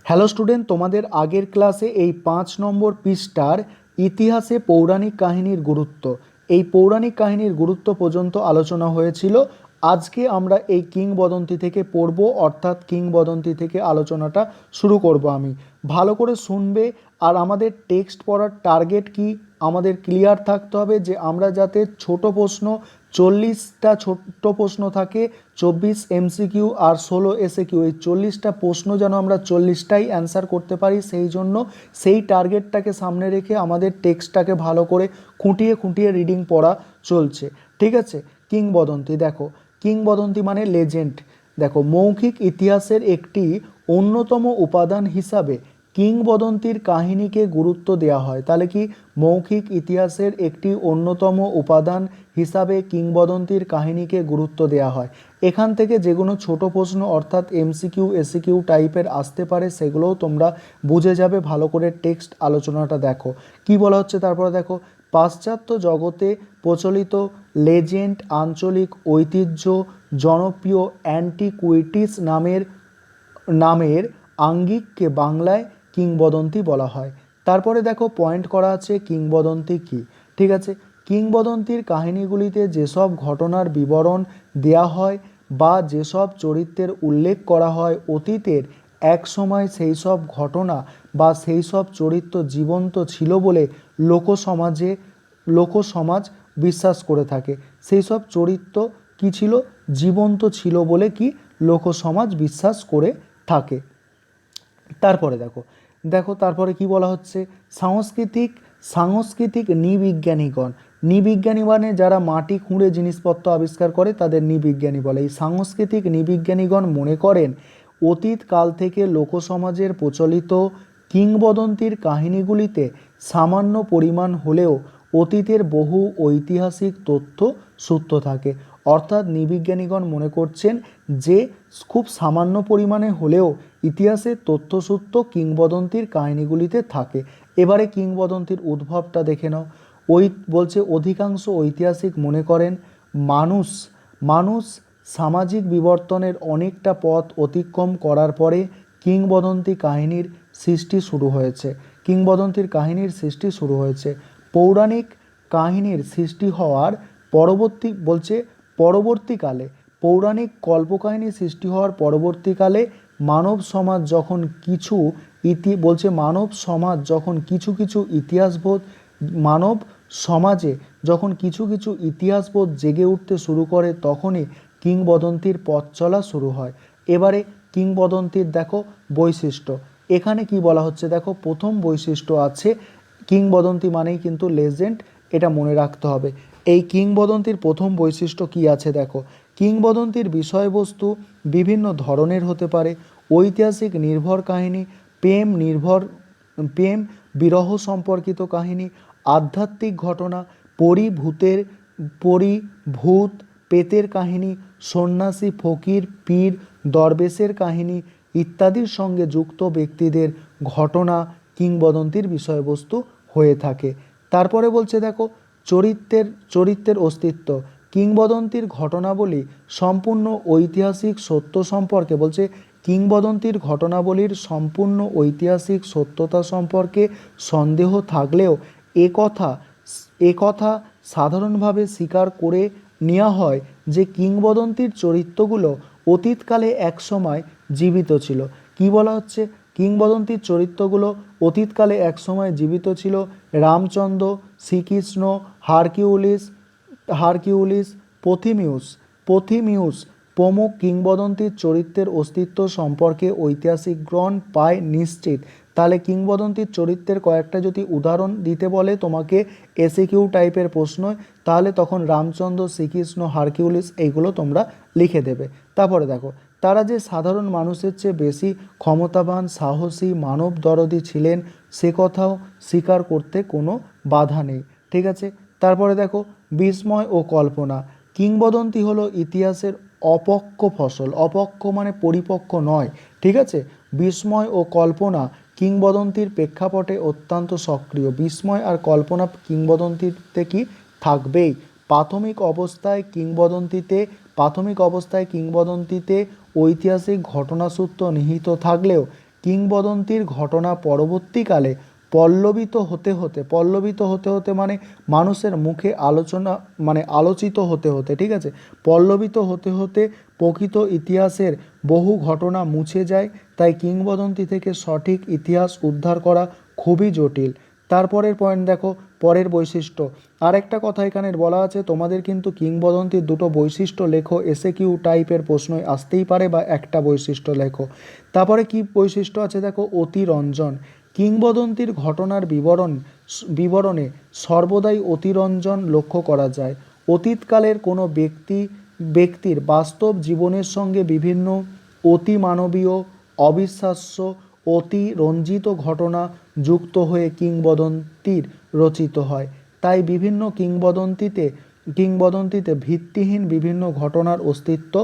Hello student, তোমাদের আগের ক্লাসে এই 5 নম্বর পৃষ্ঠার ইতিহাসে পৌরাণিক কাহিনীর গুরুত্ব, এই পৌরাণিক কাহিনীর গুরুত্ব পর্যন্ত আলোচনা হয়েছিল। আজকে আমরা এই কিংবদন্তি থেকে পড়ব, অর্থাৎ কিংবদন্তি থেকে আলোচনাটা শুরু করব। আমি ভালো করে শুনবে। আর আমাদের টেক্সট পড়ার টার্গেট কি, আমাদের ক্লিয়ার থাকতে হবে যে আমরা যাতে ছোট প্রশ্ন 40টা ছোট্ট প্রশ্ন থাকে, 24 এমসিকিউ আর 16 এসএকিউ, এই 40টা প্রশ্ন যেন আমরা 40টাই অ্যান্সার করতে পারি। সেই জন্য সেই টার্গেটটাকে সামনে রেখে আমাদের টেক্সটটাকে ভালো করে খুঁটিয়ে খুঁটিয়ে রিডিং পড়া চলছে। ঠিক আছে। কিংবদন্তি দেখো, কিংবদন্তি মানে লেজেন্ড। দেখো, মৌখিক ইতিহাসের একটি অন্যতম উপাদান হিসাবে কিংবদন্তির কাহিনীকে গুরুত্ব দেওয়া হয়। তাহলে কি, মৌখিক ইতিহাসের একটি অন্যতম উপাদান হিসাবে কিংবদন্তির কাহিনীকে গুরুত্ব দেওয়া হয়। এখান থেকে যেগুলো ছোট প্রশ্ন অর্থাৎ এমসিকিউ এসিকিউ টাইপের আসতে পারে সেগুলোও তোমরা বুঝে যাবে। ভালো করে টেক্সট আলোচনাটা দেখো কি বলা হচ্ছে। তারপরে দেখো, পাশ্চাত্য জগতে প্রচলিত লেজেন্ড, আঞ্চলিক ঐতিহ্য, জনপ্রিয় অ্যান্টিকুইটিস নামের আঙ্গিককে বাংলায় কিংবদন্তি বলা হয়। তারপরে দেখো পয়েন্ট করা আছে কিংবদন্তি কি। ঠিক আছে। কিংবদন্তির কাহিনীগুলিতে যেসব ঘটনার বিবরণ দেয়া হয় বা যেসব চরিত্রের উল্লেখ করা হয়, অতীতের এক সময় সেই সব ঘটনা বা সেই সব চরিত্র জীবন্ত ছিল বলে লোকসমাজ বিশ্বাস করে থাকে। সেই সব চরিত্র কি ছিল, জীবন্ত ছিল বলে কি লোকসমাজ বিশ্বাস করে থাকে। তারপরে দেখো দেখো তারপরে কি বলা হচ্ছে, সাংস্কৃতিক নৃবিজ্ঞানীগণ। নৃবিজ্ঞানী মানে যারা মাটি খুঁড়ে জিনিসপত্র আবিষ্কার করে তাদের নৃবিজ্ঞানী বলে। এই সাংস্কৃতিক নৃবিজ্ঞানীগণ মনে করেন অতীত কাল থেকে লোকসমাজের প্রচলিত কিংবদন্তির কাহিনীগুলিতে সামান্য পরিমাণ হলেও অতীতের বহু ঐতিহাসিক তথ্য সূত্র থাকে। অর্থাৎ নৃবিজ্ঞানীগণ মনে করছেন যে খুব সামান্য পরিমাণে হলেও ইতিহাসের তথ্যসূত্র কিংবদন্তির কাহিনীগুলিতে থাকে। এবারে কিংবদন্তির উদ্ভবটা দেখে নাও। বলছে অধিকাংশ ঐতিহাসিক মনে করেন মানুষ সামাজিক বিবর্তনের অনেকটা পথ অতিক্রম করার পরে কিংবদন্তি কাহিনীর সৃষ্টি শুরু হয়েছে। কিংবদন্তির কাহিনীর সৃষ্টি শুরু হয়েছে। পৌরাণিক কাহিনীর সৃষ্টি হওয়ার পরবর্তীকালে পৌরাণিক কল্পকাহিনী সৃষ্টি হওয়ার পরবর্তীকালে মানব সমাজ যখন কিছু ইতিহাসবোধ জেগে উঠতে শুরু করে, তখনই কিংবদন্তির পথ চলা শুরু হয়। এবারে কিংবদন্তির দেখো বৈশিষ্ট্য। এখানে কি বলা হচ্ছে দেখো, প্রথম বৈশিষ্ট্য আছে কিংবদন্তি মানেই কিন্তু লেজেন্ড, এটা মনে রাখতে হবে। এই কিংবদন্তির প্রথম বৈশিষ্ট্য কি আছে দেখো, কিংবদন্তির বিষয়বস্তু বিভিন্ন ধরনের হতে পারে। ঐতিহাসিক নির্ভর কাহিনী, প্রেম বিরহ সম্পর্কিত কাহিনী, আধ্যাত্মিক ঘটনা, ভূত পেতের কাহিনী, সন্ন্যাসী, ফকির, পীর, দরবেশের কাহিনী ইত্যাদির সঙ্গে যুক্ত ব্যক্তিদের ঘটনা কিংবদন্তির বিষয়বস্তু হয়ে থাকে। তারপরে বলছে দেখো, চরিত্রের অস্তিত্ব। কিংবদন্তির ঘটনাবলী সম্পূর্ণ ঐতিহাসিক সত্য সম্পর্কে বলছে, কিংবদন্তির ঘটনাবলীর সম্পূর্ণ ঐতিহাসিক সত্যতা সম্পর্কে সন্দেহ থাকলেও একথা সাধারণভাবে স্বীকার করে নেওয়া হয় যে কিংবদন্তির চরিত্রগুলো অতীতকালে একসময় জীবিত ছিল। কি বলা হচ্ছে, কিংবদন্তির চরিত্রগুলো অতীতকালে একসময় জীবিত ছিল। রামচন্দ্র, শ্রীকৃষ্ণ, হারকিউলিস, পথিমিউস প্রমুখ কিংবদন্তির চরিত্রের অস্তিত্ব সম্পর্কে ঐতিহাসিক গ্রহণ পায় নিশ্চিত। তাহলে কিংবদন্তির চরিত্রের কয়েকটা যদি উদাহরণ দিতে বলে তোমাকে এসিকিউ টাইপের প্রশ্ন, তাহলে তখন রামচন্দ্র, শ্রীকৃষ্ণ, হারকিউলিস এইগুলো তোমরা লিখে দেবে। তারপরে দেখো, তারা যে সাধারণ মানুষের চেয়ে বেশি ক্ষমতাবান, সাহসী, মানব দরদী ছিলেন সে কথাও স্বীকার করতে কোনো বাধা নেই। ঠিক আছে। তারপরে দেখো, বিস্ময় ও কল্পনা। কিংবদন্তি হলো ইতিহাসের অপক্ষ ফসল। অপক্ষ মানে পরিপক্ক নয়। ঠিক আছে। বিস্ময় ও কল্পনা কিংবদন্তির প্রেক্ষাপটে অত্যন্ত সক্রিয়। বিস্ময় আর কল্পনা কিংবদন্তিতে কি থাকবেই। প্রাথমিক অবস্থায় কিংবদন্তিতে ঐতিহাসিক ঘটনাসূত্র নিহিত থাকলেও কিংবদন্তির ঘটনা পরবর্তীকালে পল্লবিত হতে হতে মানে মানুষের মুখে আলোচনা মানে আলোচিত হতে হতে, ঠিক আছে, পল্লবিত হতে হতে প্রকৃত ইতিহাসের বহু ঘটনা মুছে যায়। তাই কিংবদন্তি থেকে সঠিক ইতিহাস উদ্ধার করা খুবই জটিল। তারপরের পয়েন্ট দেখো, পরের বৈশিষ্ট্য। আর একটা কথা এখানে বলা আছে, তোমাদের কিন্তু কিংবদন্তির দুটো বৈশিষ্ট্য লেখো, এসএকিউ টাইপের প্রশ্নই আসতেই পারে, বা একটা বৈশিষ্ট্য লেখো। তারপরে কি বৈশিষ্ট্য আছে দেখো, অতিরঞ্জন। কিংবদন্তির ঘটনার বিবরণে সর্বদাই অতিরঞ্জন লক্ষ্য করা যায়। অতীতকালের কোনো ব্যক্তির বাস্তব জীবনের সঙ্গে বিভিন্ন অতিমানবীয়, অবিশ্বাস্য, অতিরঞ্জিত ঘটনা যুক্ত হয়ে কিংবদন্তির রচিত হয়। তাই বিভিন্ন কিংবদন্তিতে ভিত্তিহীন বিভিন্ন ঘটনার অস্তিত্ব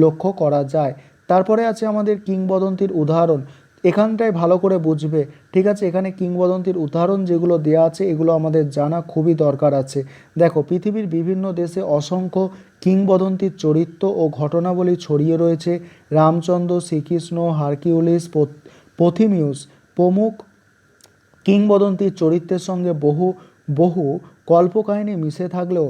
লক্ষ্য করা যায়। তারপরে আছে আমাদের কিংবদন্তির উদাহরণ। এখানটায় ভালো করে বুঝবে, ঠিক আছে। এখানে কিংবদন্তির উদাহরণ যেগুলো দেওয়া আছে এগুলো আমাদের জানা খুবই দরকার আছে। দেখো, পৃথিবীর বিভিন্ন দেশে অসংখ্য কিংবদন্তির চরিত্র ও ঘটনাবলী ছড়িয়ে রয়েছে। রামচন্দ্র, শ্রীকৃষ্ণ, হারকিউলিস, পথিমিউস প্রমুখ কিংবদন্তির চরিত্রের সঙ্গে বহু বহু কল্পকাহিনী মিশে থাকলেও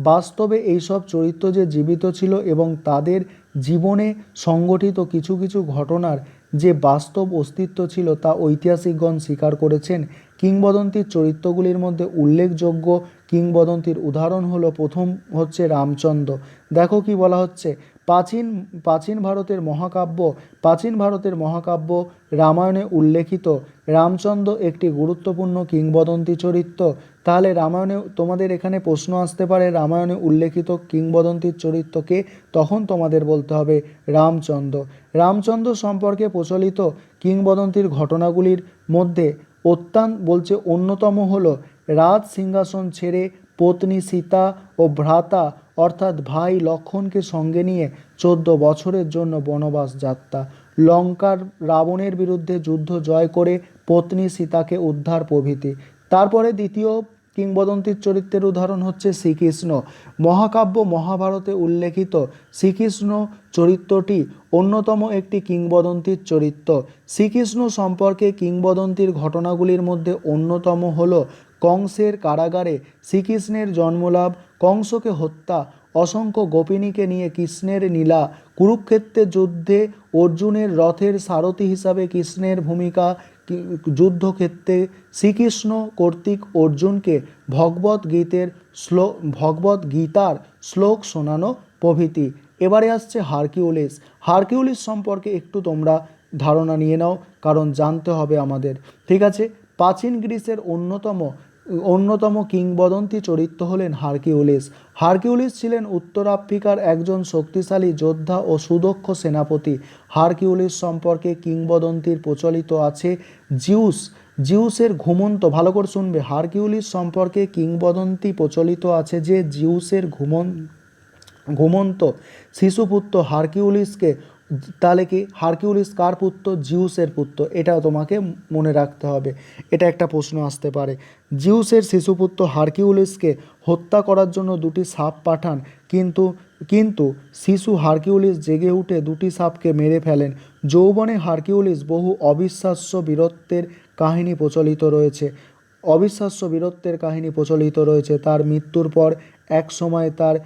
বাস্তবে এইসব চরিত্র যে জীবিত ছিল এবং তাদের জীবনে সংঘটিত কিছু কিছু ঘটনার যে বাস্তব অস্তিত্ব ছিল তা ঐতিহাসিকগণ স্বীকার করেছেন। কিংবদন্তির চরিত্রগুলির মধ্যে উল্লেখযোগ্য কিংবদন্তির উদাহরণ হলো, প্রথম হচ্ছে রামচন্দ্র। দেখো কি বলা হচ্ছে, প্রাচীন ভারতের মহাকাব্য রামায়ণে উল্লেখিত রামচন্দ্র একটি গুরুত্বপূর্ণ কিংবদন্তি চরিত্র। তাহলে রামায়ণে তোমাদের এখানে প্রশ্ন আসতে পারে, রামায়ণে উল্লেখিত কিংবদন্তির চরিত্রকে, তখন তোমাদের বলতে হবে রামচন্দ্র সম্পর্কে প্রচলিত কিংবদন্তির ঘটনাগুলির মধ্যে অন্যতম হল রাজ সিংহাসন ছেড়ে পত্নী সীতা ও ভ্রাতা অর্থাৎ ভাই লক্ষ্মণকে সঙ্গে নিয়ে 14 বছরের জন্য বনবাস যাত্রা, লঙ্কার রাবণের বিরুদ্ধে যুদ্ধ জয় করে পত্নী সীতাকে উদ্ধার প্রভৃতি। তারপরে দ্বিতীয় কিংবদন্তির চরিত্রের উদাহরণ হচ্ছে শ্রীকৃষ্ণ। মহাকাব্য মহাভারতে উল্লেখিত শ্রীকৃষ্ণ চরিত্রটি অন্যতম একটি কিংবদন্তির চরিত্র। শ্রীকৃষ্ণ সম্পর্কে কিংবদন্তির ঘটনাগুলির মধ্যে অন্যতম হল কংসের কারাগারে শ্রীকৃষ্ণের জন্মলাভ, কংসকে হত্যা, অসংখ্য গোপিনীকে নিয়ে কৃষ্ণের লীলা, কুরুক্ষেত্রের যুদ্ধে অর্জুনের রথের সারথি হিসাবে কৃষ্ণের ভূমিকা, যুদ্ধক্ষেত্রে শ্রীকৃষ্ণ কর্তৃক অর্জুনকে ভগবদ্ গীতার শ্লোক শোনানো প্রভৃতি। এবারে আসছে হারকিউলিস সম্পর্কে একটু তোমরা ধারণা নিয়ে নাও, কারণ জানতে হবে আমাদের, ঠিক আছে। প্রাচীন গ্রিসের অন্যতম কিংবদন্তি চরিত্র হলেন হারকিউলিস ছিলেন উত্তর আফ্রিকার একজন শক্তিশালী যোদ্ধা ও সুদক্ষ সেনাপতি। হারকিউলিস সম্পর্কে কিংবদন্তির প্রচলিত আছে জিউসের ঘুমন্ত, ভালো করে শুনবে, হারকিউলিস সম্পর্কে কিংবদন্তি প্রচলিত আছে যে জিউসের ঘুমন্ত শিশুপুত্র হারকিউলিসকে, তাহলে কি হারকিউলিস কার পুত্র? জিউসের পুত্র। এটাও তোমাকে মনে রাখতে হবে, এটা একটা প্রশ্ন আসতে পারে। জিউসের শিশুপুত্র হারকিউলিসকে হত্যা করার জন্য দুটি সাপ পাঠান, কিন্তু শিশু হারকিউলিস জেগে উঠে দুটি সাপকে মেরে ফেলেন। যৌবনে হারকিউলিস বহু অবিশ্বাস্য বীরত্বের কাহিনী প্রচলিত রয়েছে। তার মৃত্যুর পর এক সময় তার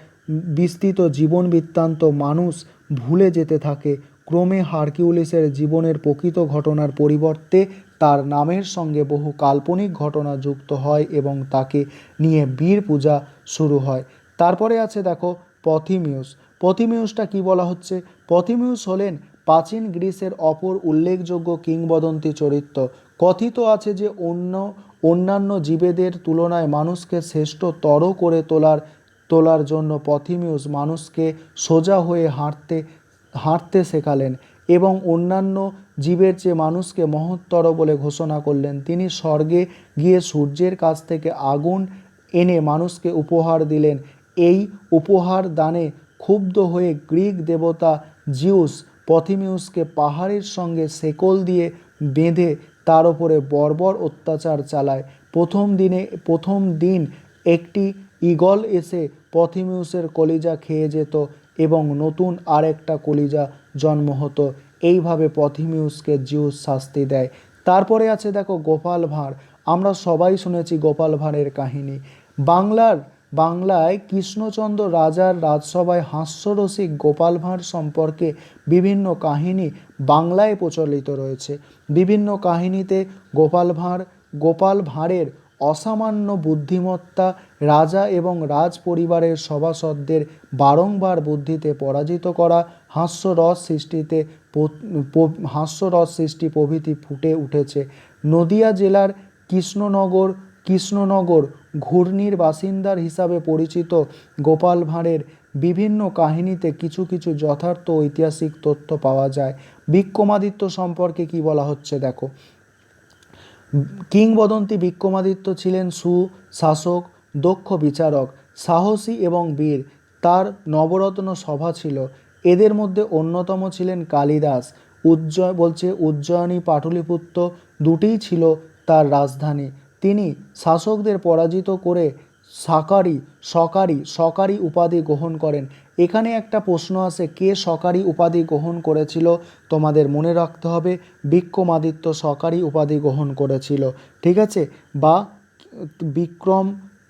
বিস্তৃত জীবন বৃত্তান্ত মানুষ ভুলে যেতে থাকে। ক্রমে হারকিউলিসের জীবনের প্রকৃত ঘটনার পরিবর্তে তার নামের সঙ্গে বহু কাল্পনিক ঘটনা যুক্ত হয় এবং তাকে নিয়ে বীর পূজা শুরু হয়। তারপরে আছে দেখো পথিমিউসটা কি বলা হচ্ছে, পথিমিউস হলেন প্রাচীন গ্রিসের অপর উল্লেখযোগ্য কিংবদন্তি চরিত্র। কথিত আছে যে অন্যান্য জীবেদের তুলনায় মানুষকে শ্রেষ্ঠতর করে তোলার জন্য পথিমিউস মানুষকে সোজা হয়ে হাঁটতে শেখালেন এবং অন্যান্য জীবের চেয়ে মানুষকে মহত্তর বলে ঘোষণা করলেন। তিনি স্বর্গে গিয়ে সূর্যের কাছ থেকে আগুন এনে মানুষকে উপহার দিলেন। এই উপহার দানে ক্ষুব্ধ হয়ে গ্রিক দেবতা জিউস পথিমিউসকে পাহাড়ের সঙ্গে শেকল দিয়ে বেঁধে তার ওপরে বর্বর অত্যাচার চালায়। প্রথম দিন একটি ঈগল এসে পথিমিউসের কলিজা খেয়ে যেত এবং নতুন আর একটা কলিজা জন্ম হতো। এইভাবে পথিমিউসকে জিউস শাস্তি দেয়। তারপরে আছে দেখো গোপাল ভাঁড়। আমরা সবাই শুনেছি গোপাল ভাঁড়ের কাহিনী। বাংলায় কৃষ্ণচন্দ্র রাজার রাজসভায় হাস্যরসিক গোপাল ভাঁড় সম্পর্কে বিভিন্ন কাহিনী বাংলায় প্রচলিত রয়েছে। বিভিন্ন কাহিনীতে গোপাল ভাঁড়ের অসামান্য বুদ্ধিমত্তা, রাজা এবং রাজ পরিবারের সভাসদদের বারংবার বুদ্ধিতে পরাজিত করা, হাস্যরস সৃষ্টি প্রভৃতি ফুটে উঠেছে। নদিয়া জেলার কৃষ্ণনগর ঘূর্ণির বাসিন্দার হিসাবে পরিচিত গোপাল ভাঁড়ের বিভিন্ন কাহিনীতে কিছু কিছু যথার্থ ঐতিহাসিক তথ্য পাওয়া যায়। বিক্রমাদিত্য সম্পর্কে কি বলা হচ্ছে দেখো। কিংবদন্তি বিক্রমাদিত্য ছিলেন সুশাসক, দক্ষ বিচারক, সাহসী এবং বীর। তার নবরত্ন সভা ছিল। এদের মধ্যে অন্যতম ছিলেন কালিদাস। উজ্জয়িনী পাটলিপুত্র দুটিই ছিল তার রাজধানী। তিনি শাসকদের পরাজিত করে সকারি উপাধি গ্রহণ করেন। এখানে একটা প্রশ্ন আসে, কে সকারি উপাধি গ্রহণ করেছিল? তোমাদের মনে রাখতে হবে বিক্রমাদিত্য সকারি উপাধি গ্রহণ করেছিল, ঠিক আছে। বা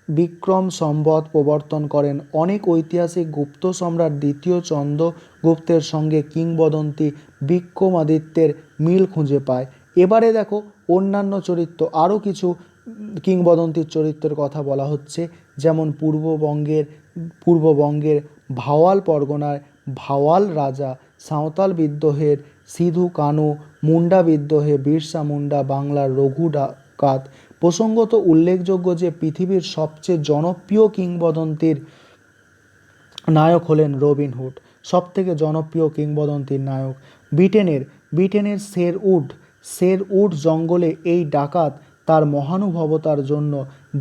বিক্রম সম্বত প্রবর্তন করেন। অনেক ঐতিহাসিক গুপ্ত সম্রাট দ্বিতীয় চন্দ্রগুপ্তের সঙ্গে কিংবদন্তি বিক্রমাদিত্যের মিল খুঁজে পায়। এবারে দেখো অন্যান্য চরিত্র, আরও কিছু কিংবদন্তির চরিত্রের কথা বলা হচ্ছে। যেমন পূর্ববঙ্গের ভাওয়াল পরগনার ভাওয়াল রাজা, সাঁওতাল বিদ্রোহের সিধু কানু, মুন্ডা বিদ্রোহে বিরসা মুন্ডা, বাংলার রঘু ডাকাত। প্রসঙ্গত উল্লেখযোগ্য যে পৃথিবীর সবচেয়ে জনপ্রিয় কিংবদন্তির নায়ক হলেন রবিনহুড, সবথেকে জনপ্রিয় কিংবদন্তির নায়ক। ব্রিটেনের শেরউড জঙ্গলে এই ডাকাত তার মহানুভবতার জন্য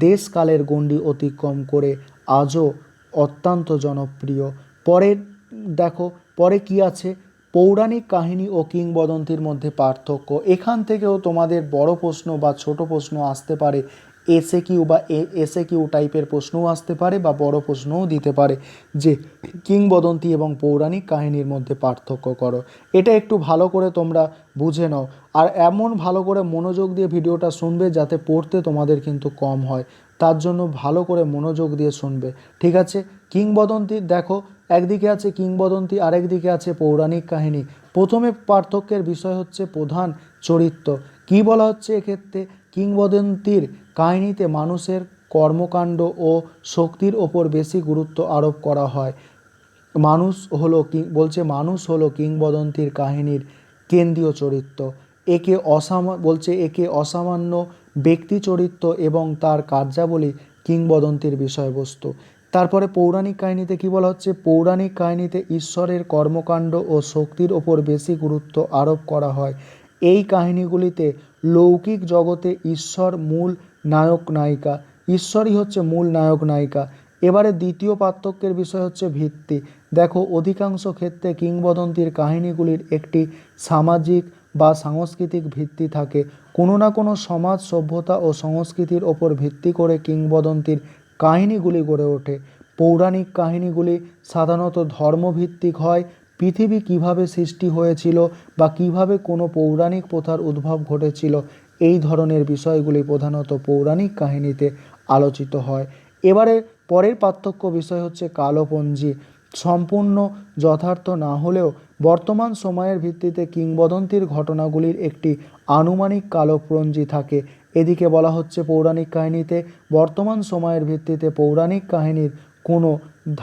দেশকালের গণ্ডি অতিক্রম করে আজও অত্যন্ত জনপ্রিয়। পরে কি আছে, পৌরাণিক কাহিনী ও কিংবদন্তির মধ্যে পার্থক্য। এখান থেকেও তোমাদের বড় প্রশ্ন বা ছোট প্রশ্ন আসতে পারে। এসএকিউ টাইপের প্রশ্নও আসতে পারে বা বড় প্রশ্নও দিতে পারে যে কিংবদন্তি এবং পৌরাণিক কাহিনীর মধ্যে পার্থক্য করো। এটা একটু ভালো করে তোমরা বুঝে নাও, আর এমন ভালো করে মনোযোগ দিয়ে ভিডিওটা শুনবে যাতে পড়তে তোমাদের কিন্তু কম হয়। তার জন্য ভালো করে মনোযোগ দিয়ে শুনবে, ঠিক আছে। কিংবদন্তি দেখো, একদিকে আছে কিংবদন্তি, আরেকদিকে আছে পৌরাণিক কাহিনী। প্রথমে পার্থক্যের বিষয় হচ্ছে প্রধান চরিত্র। কি বলা হচ্ছে এক্ষেত্রে, কিংবদন্তির কাহিনীতে মানুষের কর্মকাণ্ড ও শক্তির ওপর বেশি গুরুত্ব আরোপ করা হয়। মানুষ হলো কিংবদন্তির কাহিনীর কেন্দ্রীয় চরিত্র। একে অসামান্য ব্যক্তি চরিত্র এবং তার কার্যাবলী কিংবদন্তির বিষয়বস্তু। তারপরে পৌরাণিক কাহিনীতে কি বলা হচ্ছে, পৌরাণিক কাহিনীতে ঈশ্বরের কর্মকাণ্ড ও শক্তির ওপর বেশি গুরুত্ব আরোপ করা হয়। এই কাহিনীগুলিতে লৌকিক জগতে ঈশ্বরই হচ্ছে মূল নায়ক নায়িকা। এবারে দ্বিতীয় পার্থক্যের বিষয় হচ্ছে ভিত্তি। দেখো, অধিকাংশ ক্ষেত্রে কিংবদন্তির কাহিনীগুলির একটি সামাজিক বা সাংস্কৃতিক ভিত্তি থাকে। কোনো না কোনো সমাজ, সভ্যতা ও সংস্কৃতির ওপর ভিত্তি করে কিংবদন্তির কাহিনীগুলি গড়ে ওঠে। পৌরাণিক কাহিনীগুলি সাধারণত ধর্মভিত্তিক হয়। পৃথিবী কিভাবে সৃষ্টি হয়েছিল বা কিভাবে কোনো পৌরাণিক প্রথার উদ্ভব ঘটেছিল, এই ধরনের বিষয়গুলি প্রধানত পৌরাণিক কাহিনীতে আলোচিত হয়। এবারে পরের পার্থক্য বিষয় হচ্ছে কালপঞ্জি। সম্পূর্ণ যথার্থ না হলেও বর্তমান সময়ের ভিত্তিতে কিংবদন্তির ঘটনাগুলির একটি আনুমানিক কালপঞ্জি থাকে। এদিকে বলা হচ্ছে পৌরাণিক কাহিনীতে বর্তমান সময়ের ভিত্তিতে পৌরাণিক কাহিনীর কোনো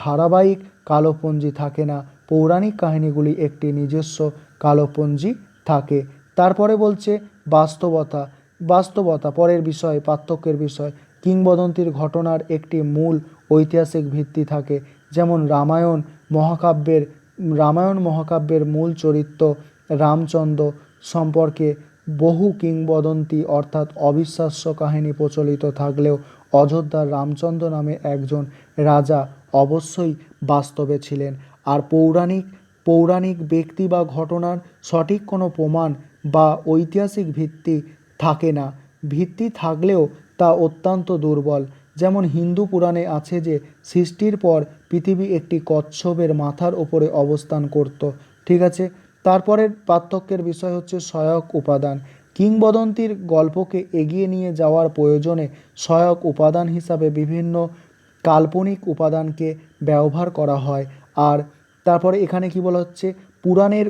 ধারাবাহিক কালপঞ্জি থাকে না। পৌরাণিক কাহিনীগুলি একটি নিজস্ব কালপঞ্জি থাকে। তারপরে বলছে বাস্তবতা পরের বিষয়, পার্থক্যের বিষয়। কিংবদন্তির ঘটনার একটি মূল ঐতিহাসিক ভিত্তি থাকে। যেমন রামায়ণ মহাকাব্যের মূল চরিত্র রামচন্দ্র সম্পর্কে বহু কিংবদন্তি অর্থাৎ অবিশ্বাস্য কাহিনী প্রচলিত থাকলেও অযোধ্যার রামচন্দ্র নামে একজন রাজা অবশ্যই বাস্তবে ছিলেন। আর পৌরাণিক ব্যক্তি বা ঘটনার সঠিক কোনো প্রমাণ বা ঐতিহাসিক ভিত্তি থাকে না। ভিত্তি থাকলেও তা অত্যন্ত দুর্বল। যেমন হিন্দু পুরাণে আছে যে সৃষ্টির পর পৃথিবী একটি কচ্ছপের মাথার ওপরে অবস্থান করত, ঠিক আছে। তারপরের পার্থক্যের বিষয় হচ্ছে সহায়ক উপাদান। কিংবদন্তির গল্পকে এগিয়ে নিয়ে যাওয়ার প্রয়োজনে সহায়ক উপাদান হিসাবে বিভিন্ন কাল্পনিক উপাদানকে ব্যবহার করা হয়। আর তারপরে এখানে কি বলা হচ্ছে, পুরাণের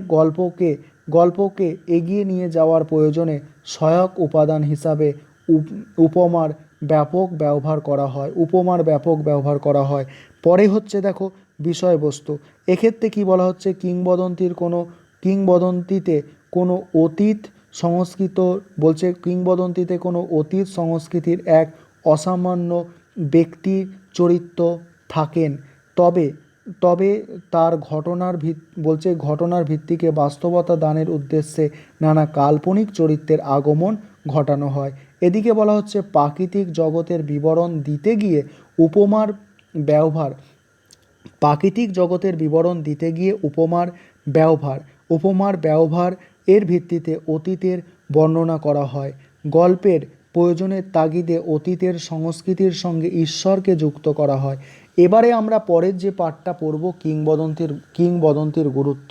গল্পকে এগিয়ে নিয়ে যাওয়ার প্রয়োজনে সহায়ক উপাদান হিসাবে উপমার ব্যাপক ব্যবহার করা হয়। পরে হচ্ছে দেখো বিষয়বস্তু। এক্ষেত্রে কি বলা হচ্ছে, কিংবদন্তিতে কোনো অতীত সংস্কৃতির এক অসামান্য ব্যক্তি চরিত্র থাকেন, তবে তবে তার ঘটনার ভিত্তিকে বাস্তবতা দানের উদ্দেশ্যে নানা কাল্পনিক চরিত্রের আগমন ঘটানো হয়। এদিকে বলা হচ্ছে প্রাকৃতিক জগতের বিবরণ দিতে গিয়ে উপমার ব্যবহার উপমার ব্যবহার এর ভিত্তিতে অতীতের বর্ণনা করা হয়। গল্পের প্রয়োজনের তাগিদে অতীতের সংস্কৃতির সঙ্গে ঈশ্বরকে যুক্ত করা হয়। এবারে আমরা পরের যে পাঠটা পড়ব, কিংবদন্তির গুরুত্ব।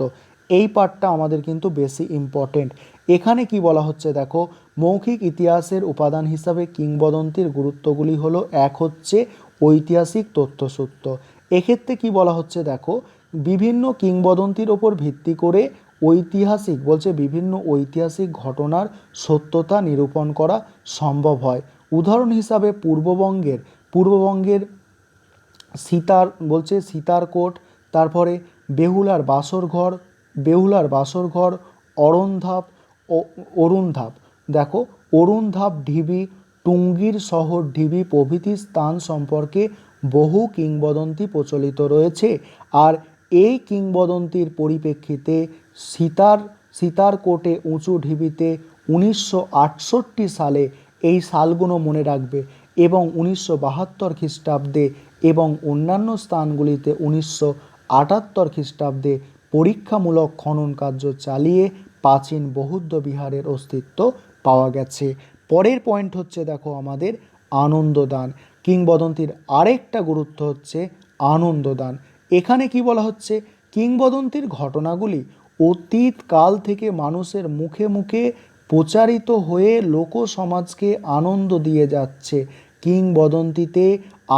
এই পাঠটা আমাদের কিন্তু বেশি ইম্পর্টেন্ট। এখানে কি বলা হচ্ছে দেখো, মৌখিক ইতিহাসের উপাদান হিসাবে কিংবদন্তির গুরুত্বগুলি হলো, এক হচ্ছে ঐতিহাসিক তথ্যসূত্র। এক্ষেত্রে কি বলা হচ্ছে দেখো, বিভিন্ন কিংবদন্তির ওপর ভিত্তি করে বিভিন্ন ঐতিহাসিক ঘটনার সত্যতা নিরূপণ করা সম্ভব হয়। উদাহরণ হিসাবে পূর্ববঙ্গের সীতারকোট, তারপরে বেহুলার বাসরঘর, অরুণধাপ দেখো, অরুণধাপ ঢিবি, টুঙ্গির শহর ঢিবি প্রভৃতি স্থান সম্পর্কে বহু কিংবদন্তি প্রচলিত রয়েছে। আর এই কিংবদন্তির পরিপ্রেক্ষিতে সীতারকোটে উঁচু ঢিবিতে 1968 সালে, এই সালগুলো মনে রাখবে, এবং 1972 খ্রিস্টাব্দে এবং অন্যান্য স্থানগুলিতে 1978 খ্রিস্টাব্দে পরীক্ষামূলক খনন কার্য চালিয়ে প্রাচীন বৌদ্ধ বিহারের অস্তিত্ব পাওয়া গেছে। পরের পয়েন্ট হচ্ছে দেখো আমাদের আনন্দদান। কিংবদন্তির আরেকটা গুরুত্ব হচ্ছে আনন্দদান। এখানে কি বলা হচ্ছে, কিংবদন্তির ঘটনাগুলি অতীত কাল থেকে মানুষের মুখে মুখে প্রচারিত হয়ে লোক সমাজকে আনন্দ দিয়ে যাচ্ছে। কিংবদন্তিতে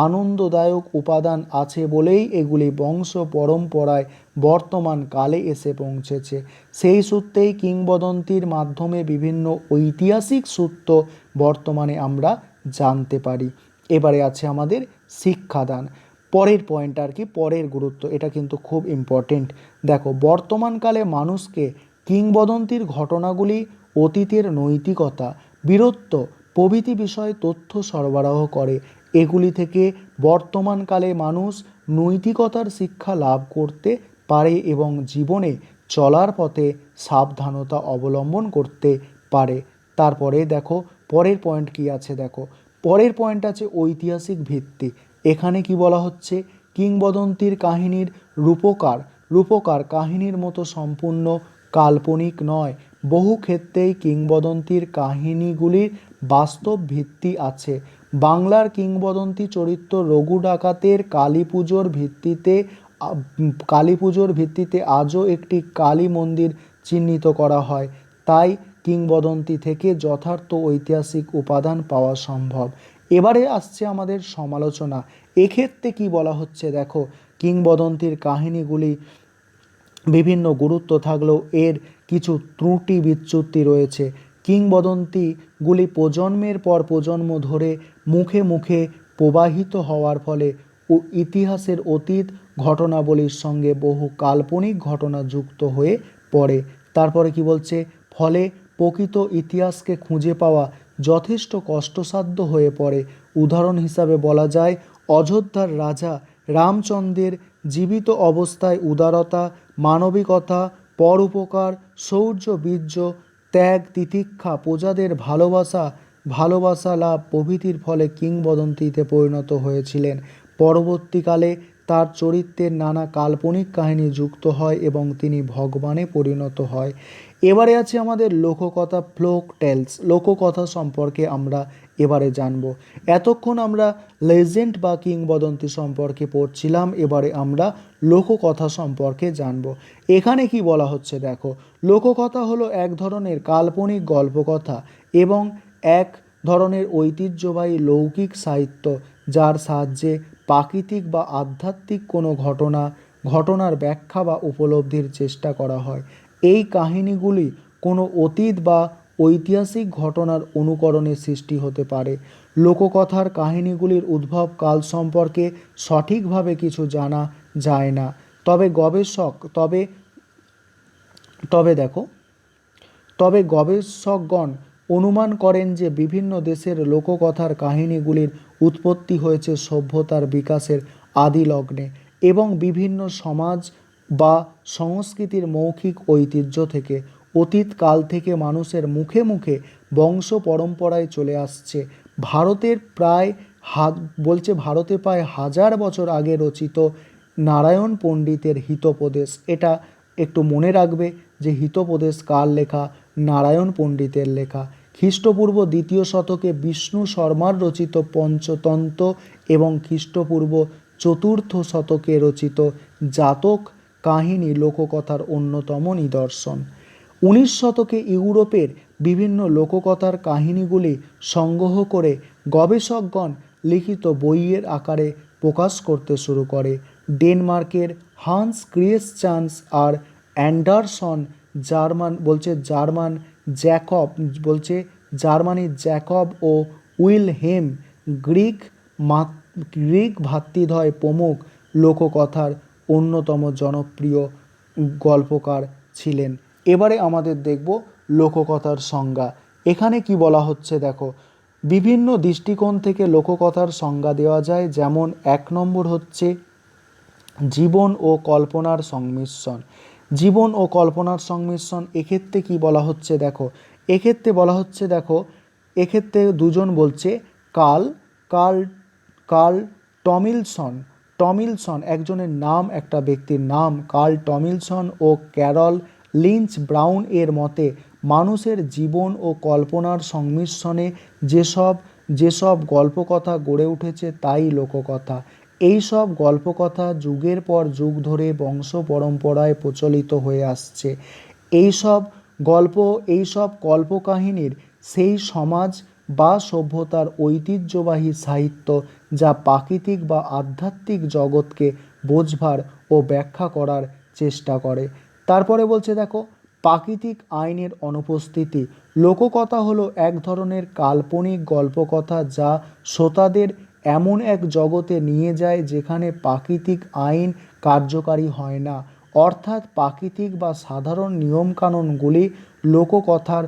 আনন্দদায়ক উপাদান আছে বলেই এগুলি বংশ পরম্পরায় বর্তমান কালে এসে পৌঁছেছে। সেই সূত্রেই কিংবদন্তির মাধ্যমে বিভিন্ন ঐতিহাসিক সূত্র বর্তমানে আমরা জানতে পারি। এবারে আছে আমাদের শিক্ষাদান। পরের পয়েন্ট আর কি, পরের গুরুত্ব, এটা কিন্তু খুব ইম্পর্টেন্ট। দেখো, বর্তমানকালে মানুষকে কিংবদন্তির ঘটনাগুলি অতীতের নৈতিকতা, বীরত্ব প্রভৃতি বিষয়ে তথ্য সরবরাহ করে। এগুলি থেকে বর্তমানকালে মানুষ নৈতিকতার শিক্ষা লাভ করতে পারে এবং জীবনে চলার পথে সাবধানতা অবলম্বন করতে পারে। তারপরে দেখো পরের পয়েন্ট কি আছে, দেখো পরের পয়েন্ট আছে ঐতিহাসিক ভিত্তি। এখানে কি বলা হচ্ছে, কিংবদন্তির কাহিনীর রূপকার কাহিনীর মতো সম্পূর্ণ কাল্পনিক নয়। বহু ক্ষেত্রেই কিংবদন্তির কাহিনীগুলির বাস্তব ভিত্তি আছে। বাংলার কিংবদন্তি চরিত্র রঘু ডাকাতের কালী পুজোর ভিত্তিতে আজও একটি কালী মন্দির চিহ্নিত করা হয়। তাই কিংবদন্তি থেকে যথার্থ ঐতিহাসিক উপাদান পাওয়া সম্ভব। এবারে আসছে আমাদের সমালোচনা। এক্ষেত্রে কি বলা হচ্ছে দেখো, কিংবদন্তির কাহিনীগুলি বিভিন্ন গুরুত্ব থাকলেও এর কিছু ত্রুটি বিচ্যুতি রয়েছে। কিংবদন্তিগুলি প্রজন্মের পর প্রজন্ম ধরে মুখে মুখে প্রবাহিত হওয়ার ফলে ইতিহাসের অতীত ঘটনাবলীর সঙ্গে বহু কাল্পনিক ঘটনা যুক্ত হয়ে পড়ে। তারপরে কি বলছে, ফলে প্রকৃত ইতিহাসকে খুঁজে পাওয়া যথেষ্ট কষ্টসাধ্য হয়ে পড়ে। উদাহরণ হিসাবে বলা যায়, অযোধ্যার রাজা রামচন্দ্রের জীবিত অবস্থায় উদারতা, মানবিকতা, পরোপকার, শৌর্য, বীর্য, ত্যাগ, তিতিক্ষা, প্রজাদের ভালোবাসা লাভ প্রভৃতির ফলে কিংবদন্তিতে পরিণত হয়েছিলেন। পরবর্তীকালে তার চরিত্রের নানা কাল্পনিক কাহিনী যুক্ত হয় এবং তিনি ভগবানে পরিণত হয়। এবারে আছে আমাদের লোককথা, ফোক টেলস। লোককথা সম্পর্কে আমরা এবারে জানব। এতক্ষণ আমরা লেজেন্ড বা কিংবদন্তি সম্পর্কে পড়ছিলাম, এবারে আমরা লোককথা সম্পর্কে জানব। এখানে কি বলা হচ্ছে দেখো, লোককথা হলো এক ধরনের কাল্পনিক গল্পকথা এবং এক ধরনের ঐতিহ্যবাহী লৌকিক সাহিত্য, যার সাহায্যে প্রাকৃতিক বা আধ্যাত্মিক কোনো ঘটনার ব্যাখ্যা বা উপলব্ধির চেষ্টা করা হয়। এই কাহিনীগুলি কোনো অতীত বা ঐতিহাসিক ঘটনার অনুকরণে সৃষ্টি হতে পারে। লোককথার কাহিনীগুলির উদ্ভব কাল সম্পর্কে সঠিকভাবে কিছু জানা যায় না, তবে গবেষকগণ অনুমান করেন যে বিভিন্ন দেশের লোককথার কাহিনীগুলির উৎপত্তি হয়েছে সভ্যতার বিকাশের আদি লগ্নে এবং বিভিন্ন সমাজ বা সংস্কৃতির মৌখিক ঐতিহ্য থেকে। অতীতকাল থেকে মানুষের মুখে মুখে বংশ পরম্পরায় চলে আসছে। ভারতে প্রায় 1000 বছর আগে রচিত নারায়ণ পণ্ডিতের হিতোপদেশ, এটা একটু মনে রাখবে যে হিতোপদেশ কার লেখা? নারায়ণ পণ্ডিতের লেখা। খ্রিস্টপূর্ব 2য় শতকে বিষ্ণু শর্মার রচিত পঞ্চতন্ত্র এবং খ্রিস্টপূর্ব 4র্থ শতকে রচিত জাতক কাহিনী লোককথার অন্যতম নিদর্শন। 19 শতকে ইউরোপের বিভিন্ন লোককথার কাহিনীগুলি সংগ্রহ করে গবেষকগণ লিখিত বইয়ের আকারে প্রকাশ করতে শুরু করে। ডেনমার্কের হান্স ক্রিয়েশ্চান আর অ্যান্ডারসন, জার্মানির জ্যাকব ও উইলহেম গ্রিক ভ্রাতৃদ্বয় প্রমুখ লোককথার অন্যতম জনপ্রিয় গল্পকার ছিলেন। এবারে আমাদের দেখব লোককথার সংজ্ঞা। এখানে কি বলা হচ্ছে দেখো, বিভিন্ন দৃষ্টিকোণ থেকে লোককথার সংজ্ঞা দেওয়া যায়। যেমন 1 নম্বর হচ্ছে জীবন ও কল্পনার সংমিশ্রণ। জীবন ও কল্পনার সংমিশ্রণ এক্ষেত্রে কি বলা হচ্ছে দেখো, এক্ষেত্রে দুজন বলছে, কার্ল টমিলসন একজনের নাম, একটা ব্যক্তির নাম কার্ল টমিলসন ও ক্যারল লিঞ্চ ব্রাউন এর মতে মানুষের জীবন ও কল্পনার সংমিশ্রণে যেসব গল্পকথা গড়ে উঠেছে তাই লোককথা। এই সব গল্পকথা যুগের পর যুগ ধরে বংশ পরম্পরায় প্রচলিত হয়ে আসছে। এই সব কল্পকাহিনীর সেই সমাজ বা সভ্যতার ঐতিহ্যবাহী সাহিত্য, যা প্রাকৃতিক বা আধ্যাত্মিক জগৎকে বোঝবার ও ব্যাখ্যা করার চেষ্টা করে। তারপরে বলছে দেখো, প্রাকৃতিক আইনের অনুপস্থিতি। লোককথা হলো এক ধরনের কাল্পনিক গল্পকথা যা শ্রোতাদের এমন এক জগতে নিয়ে যায় যেখানে প্রাকৃতিক আইন কার্যকারী হয় না, অর্থাৎ প্রাকৃতিক বা সাধারণ নিয়মকানুনগুলি লোককথার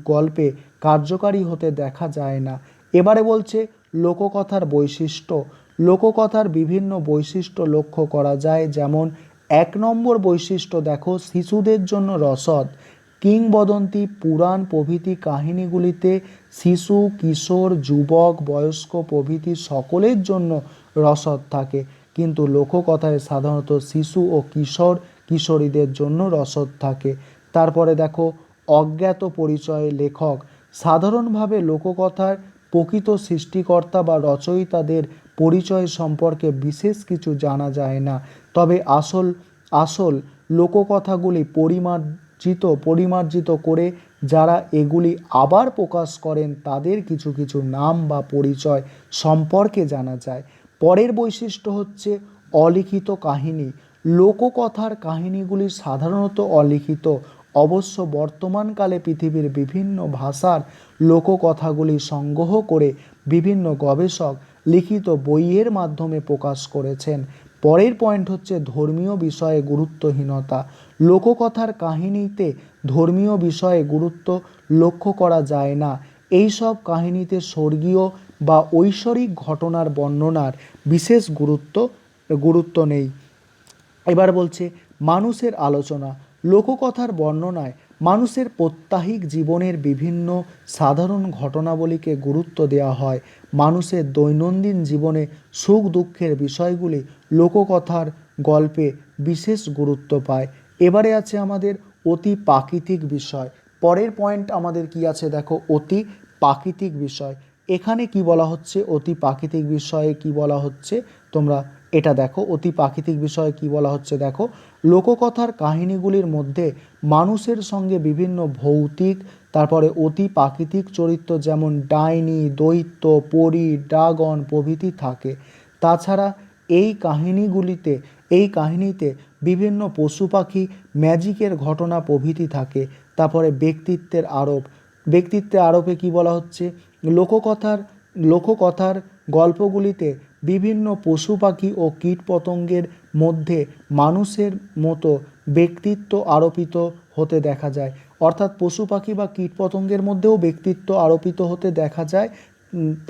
গল্পে কার্যকারী হতে দেখা যায় না। এবারে বলছে লোককথার বৈশিষ্ট্য। লোককথার বিভিন্ন বৈশিষ্ট্য লক্ষ্য করা যায়। যেমন 1 নম্বর বৈশিষ্ট্য দেখো, শিশুদের জন্য রসদ। কিংবদন্তি, পুরাণ প্রভৃতি কাহিনীগুলিতে শিশু, কিশোর, যুবক, বয়স্ক প্রভৃতি সকলের জন্য রসদ থাকে, কিন্তু লোককথায় সাধারণত শিশু ও কিশোরীদের জন্য রসদ থাকে। তারপরে দেখো, অজ্ঞাত পরিচয় লেখক। সাধারণভাবে লোককথার প্রকৃত সৃষ্টিকর্তা বা রচয়িতাদের পরিচয় সম্পর্কে বিশেষ কিছু জানা যায় না, তবে আসল লোককথাগুলি পরিমার্জিত করে যারা এগুলি আবার প্রকাশ করেন তাদের কিছু কিছু নাম বা পরিচয় সম্পর্কে জানা যায়। পরের বৈশিষ্ট্য হচ্ছে অলিখিত কাহিনী। লোককথার কাহিনীগুলি সাধারণত অলিখিত। অবশ্য বর্তমানকালে পৃথিবীর বিভিন্ন ভাষার লোককথাগুলি সংগ্রহ করে বিভিন্ন গবেষক লিখিত বইয়ের মাধ্যমে প্রকাশ করেছেন। পরের পয়েন্ট হচ্ছে ধর্মীয় বিষয়ে গুরুত্বহীনতা। লোককথার কাহিনীতে ধর্মীয় বিষয়ে গুরুত্ব লক্ষ্য করা যায় না। এই সব কাহিনীতে স্বর্গীয় বা ঐশ্বরিক ঘটনার বর্ণনার বিশেষ গুরুত্ব নেই। এবার বলছে মানুষের আলোচনা। লোককথার বর্ণনায় মানুষের প্রাত্যহিক জীবনের বিভিন্ন সাধারণ ঘটনাবলীকে গুরুত্ব দেওয়া হয়। মানুষের দৈনন্দিন জীবনে সুখ দুঃখের বিষয়গুলি লোককথার গল্পে বিশেষ গুরুত্ব পায়। এবারে আছে আমাদের অতি প্রাকৃতিক বিষয়। পরের পয়েন্ট আমাদের কি আছে দেখো, অতি প্রাকৃতিক বিষয়। এখানে কি বলা হচ্ছে, অতি প্রাকৃতিক বিষয়ে কি বলা হচ্ছে তোমরা এটা দেখো। অতি প্রাকৃতিক বিষয়ে কি বলা হচ্ছে দেখো, লোককথার কাহিনীগুলির মধ্যে মানুষের সঙ্গে বিভিন্ন ভৌতিক তারপরে অতি প্রাকৃতিক চরিত্র যেমন ডাইনি, দৈত্য, পরী, ড্রাগন প্রভৃতি থাকে। তাছাড়া এই কাহিনীতে বিভিন্ন পশু পাখি, ম্যাজিকের ঘটনা প্রভৃতি থাকে। তারপরে ব্যক্তিত্বের আরোপে কি বলা হচ্ছে, লোককথার গল্পগুলিতে বিভিন্ন পশু পাখি ও কীটপতঙ্গের মধ্যে মানুষের মতো ব্যক্তিত্ব আরোপিত হতে দেখা যায়। অর্থাৎ পশু পাখি বা কীটপতঙ্গের মধ্যেও ব্যক্তিত্ব আরোপিত হতে দেখা যায়।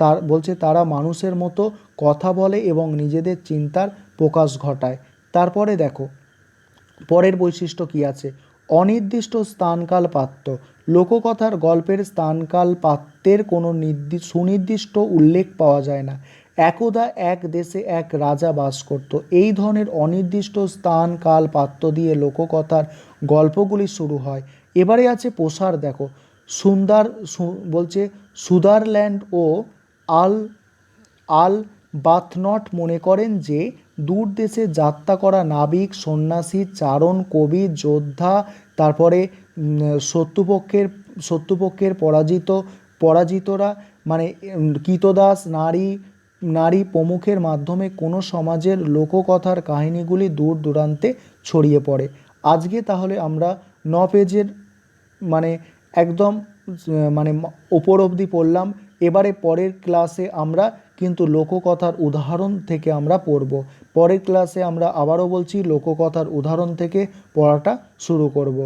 তার বলছে তারা মানুষের মতো কথা বলে এবং নিজেদের চিন্তার প্রকাশ ঘটায়। তারপরে দেখো পরের বৈশিষ্ট্য কি আছে, অনির্দিষ্ট স্থানকাল পাত্র। লোককথার গল্পের স্থানকাল পাত্রের কোনো সুনির্দিষ্ট উল্লেখ পাওয়া যায় না। একদা এক দেশে এক রাজা বাস করত। এই ধরনের অনির্দিষ্ট স্থান কাল পাত্র দিয়ে লোককথার গল্পগুলি শুরু হয়। এবারে আছে প্রসার দেখো, বলছে সুদারল্যান্ড ও আল আল বাথনট মনে করেন যে দূর দেশে যাত্রা করা নাবিক, সন্ন্যাসী, চারণ, কবি, যোদ্ধা, তারপরে শত্রুপক্ষের পরাজিতরা মানে কৃতদাস, নারী প্রমুখের মাধ্যমে কোনো সমাজের লোককথার কাহিনীগুলি দূর দূরান্তে ছড়িয়ে পড়ে। আজকে তাহলে আমরা 9 পেজের মানে একদম মানে ওপর অবধি পড়লাম। এবারে পরের ক্লাসে আমরা কিন্তু লোককথার উদাহরণ থেকে আমরা পড়ব। পরের ক্লাসে আমরা আবারও বলছি লোককথার উদাহরণ থেকে পড়াটা শুরু করব।